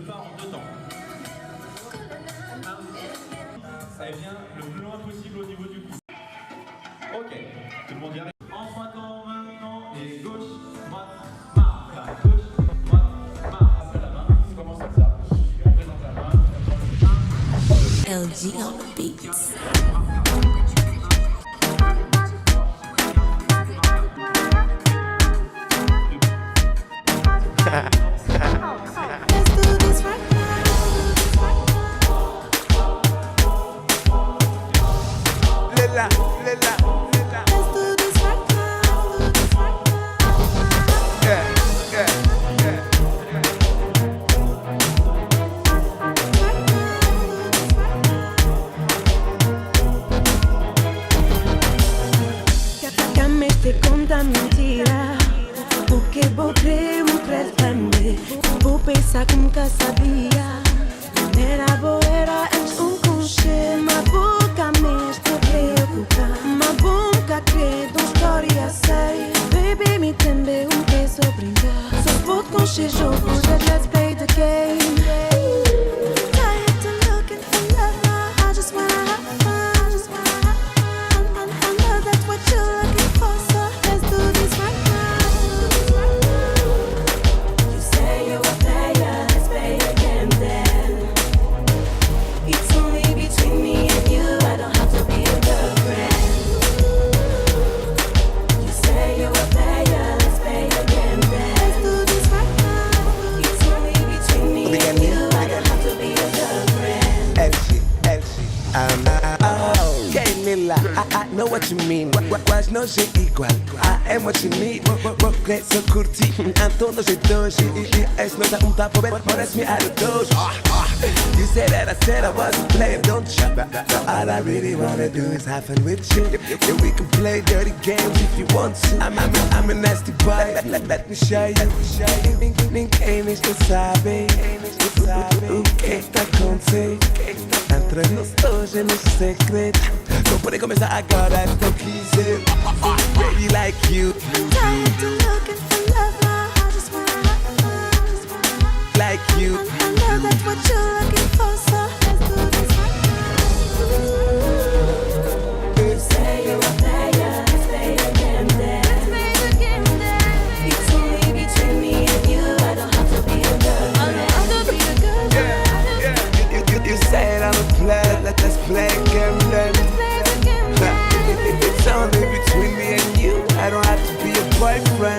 part en deux temps. Ça vient le plus loin possible au niveau du cou. Ok, tout le monde y arrive. En trois temps maintenant, et gauche, droite, marque. Là, gauche, droite, marque. Après la main, on commence comme ça. On présente la main. LG on the beats. Conta mentira, porque vou crer pra também. Vou pensar como que sabia. Era boa, era antes conche. Mas boca me estou preocupar. Mas boca crê, uma história sei. Baby, me tembe que sou brincar. Só vou conche jogo, let's play the game. Tired to looking for love now. I just wanna have fun. I know that's what you're looking for. I know what you mean. Quase não sei igual. I am what you need. Quer só curtir. Então não sei dois. Esse não dá papo, parece-me out of dojo. You said that I said I wasn't playing, don't you? All I really wanna do is have fun with you. Yeah, we can play dirty games if you want to. I'm a nasty boy. Let me show you. Ninguém está sabe o que está acontecendo. Entre nós dois é no segredo. Não pode começar agora, então quiser. Baby like you. I'm tired to looking for love now. I just wanna have fun. Like you. I know that's what you're looking for, so let's do this right now. You say you're a player, let's play the game then. Let's play the game then. It's only between me and you. I don't have to be a girl. I don't have to be a girl. You said I'm a player, let's play a game then. Let's play the game then. It's only between me and you. I don't have to be a boyfriend.